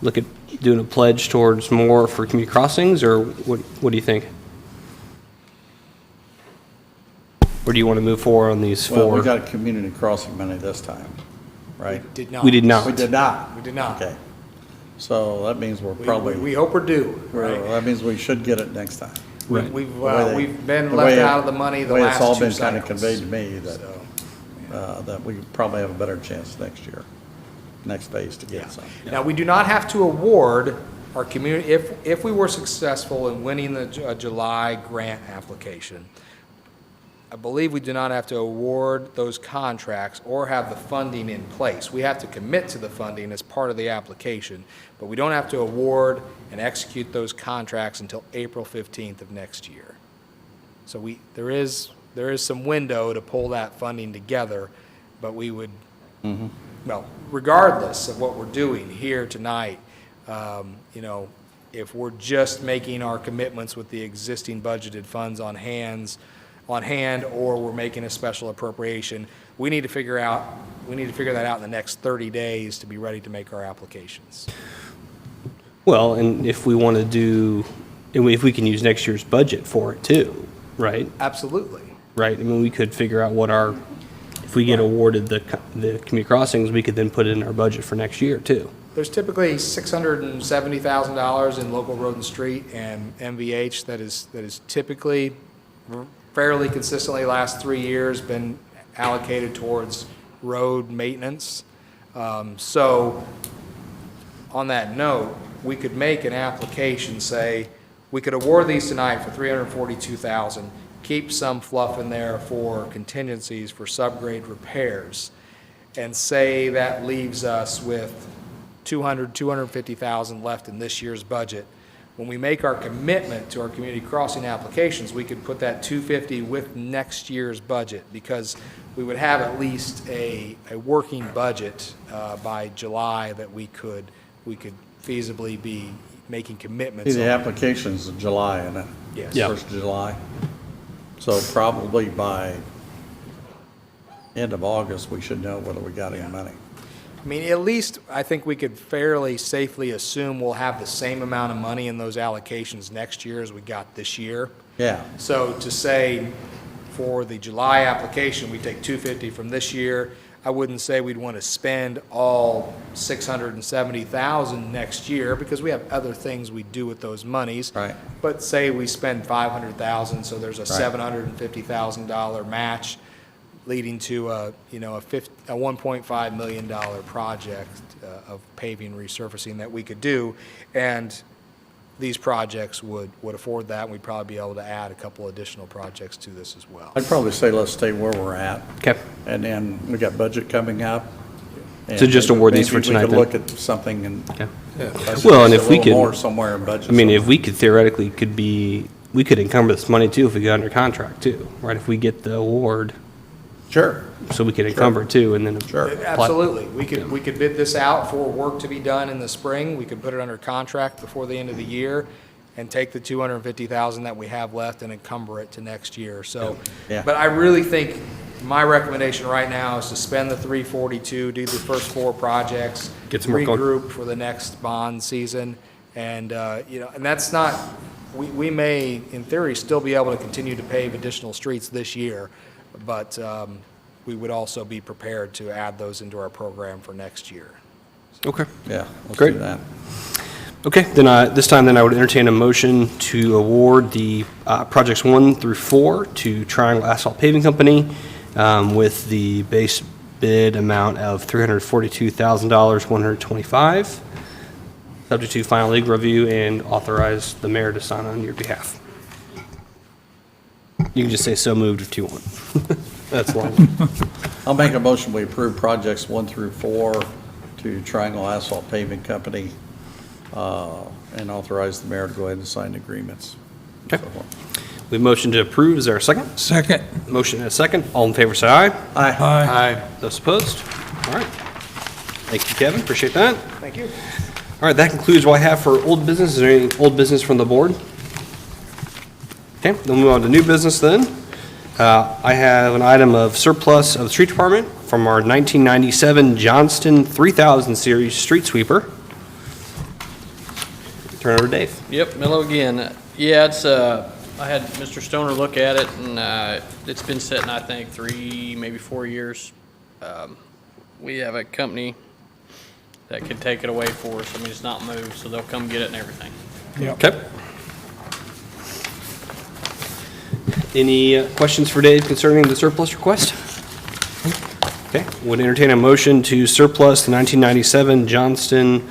look at doing a pledge towards more for community crossings, or what do you think? Or do you want to move forward on these four? Well, we got community crossing money this time, right? We did not. We did not. We did not? We did not. Okay. So that means we're probably, We hope we're due, right? that means we should get it next time. Right. We've been left out of the money the last two cycles. The way it's all been kind of conveyed to me that, So, that we probably have a better chance next year, next phase to get some. Now, we do not have to award our community, if we were successful in winning the July grant application, I believe we do not have to award those contracts or have the funding in place. We have to commit to the funding as part of the application, but we don't have to award and execute those contracts until April 15th of next year. So there is some window to pull that funding together, but we would, well, regardless of what we're doing here tonight, if we're just making our commitments with the existing budgeted funds on hand, or we're making a special appropriation, we need to figure that out in the next 30 days to be ready to make our applications. Well, and if we want to do, if we can use next year's budget for it too, right? Absolutely. Right, I mean, we could figure out if we get awarded the community crossings, we could then put it in our budget for next year too. There's typically $670,000 in local road and street and MVH that is typically fairly consistently last 3 years been allocated towards road maintenance. So on that note, we could make an application, say, we could award these tonight for $342,000, keep some fluff in there for contingencies for subgrade repairs, and say that leaves us with $250,000 left in this year's budget. When we make our commitment to our community crossing applications, we could put that $250 with next year's budget, because we would have at least a working budget by July that we could feasibly be making commitments The on. application's in July, isn't it? Yes. Yeah. 1st of July. So probably by end of August, we should know whether we got any money. I mean, at least I think we could fairly safely assume we'll have the same amount of money in those allocations next year as we got this year. Yeah. So to say for the July application, we take $250 from this year, I wouldn't say we'd want to spend all $670,000 next year, because we have other things we do with those monies. Right. But say we spend $500,000, so there's a Right. $750,000 match, leading to a $1.5 million project of paving resurfacing that we could do. And these projects would afford that, and we'd probably be able to add a couple additional projects to this as well. I'd probably say let's stay where we're at. Okay. And then we got budget coming up. So just award these for Maybe tonight we then? could look at something and. Okay. budget Well, and just if we a little could- more somewhere in budget. I mean, if somewhere. we could theoretically we could encumber this money too if we get under contract too, right? If we get the award, Sure, so we could encumber it too and then. sure. Absolutely. We could bid this out for work to be done in the spring. We could put it under contract before the end of the year and take the $250,000 that we have left and encumber it to next year. So, Yeah. but I really think my recommendation right now is to spend the $342, do the first 4 projects, Get some work going. regroup for the next bond season. And, and that's not, we may, in theory, still be able to continue to pave additional streets this year, but we would also be prepared to add those into our program for next year. Okay. Yeah, let's Great. do that. Okay, then this time then I would entertain a motion to award the projects 1 through 4 to Triangle Asphalt Paving Company with the base bid amount of $342,125, subject to final legal review, and authorize the mayor to sign on your behalf. You can just say so moved if you want. That's long. I'll make a motion, we approve projects 1 through 4 to Triangle Asphalt Paving Company, and authorize the mayor to go ahead and sign agreements. Okay. We have motion to approve. Is there a second? Second. Motion and a second. All in favor, say aye. Aye. Aye. Those opposed? All right. Thank you, Kevin. Appreciate that. Thank you. All right, that concludes what I have for old business. Is there any old business from the board? Okay, then we'll move on to new business then. I have an item of surplus of the street department from our 1997 Johnston 3000 series street sweeper. Turn it over to Dave. Yep, Mello again. Yeah, it's, I had Mr. Stoner look at it, and it's been sitting, I think, 3, maybe 4 years. We have a company that could take it away for us. I mean, it's not moved, so they'll come get it and everything. Okay. Any questions for Dave concerning the surplus request? Okay, would entertain a motion to surplus the 1997 Johnston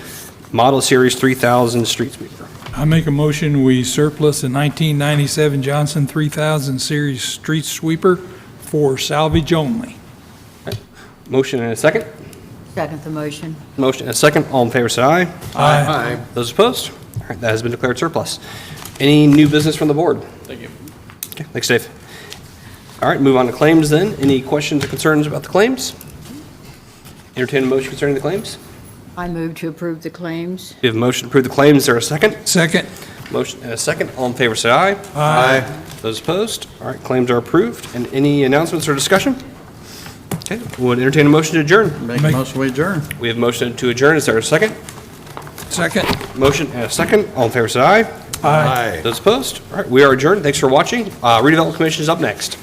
Model Series 3000 street sweeper. I make a motion, we surplus the 1997 Johnson 3000 Series Street Sweeper for salvage only. Motion and a second. Second the motion. Motion and a second. All in favor, say aye. Aye. Those opposed? All right, that has been declared surplus. Any new business from the board? Thank you. Okay, thanks, Dave. All right, move on to claims then. Any questions or concerns about the claims? Entertain a motion concerning the claims? I move to approve the claims. We have a motion to approve the claims. Is there a second? Second. Motion and a second. All in favor, say aye. Aye. Those opposed? All right, claims are approved. And any announcements or discussion? Okay, would entertain a motion to adjourn. Make a motion, we adjourn. We have a motion to adjourn. Is there a second? Second. Motion and a second. All in favor, say aye. Aye. Those opposed? All right, we are adjourned. Thanks for watching. Redevelopment Commission is up next.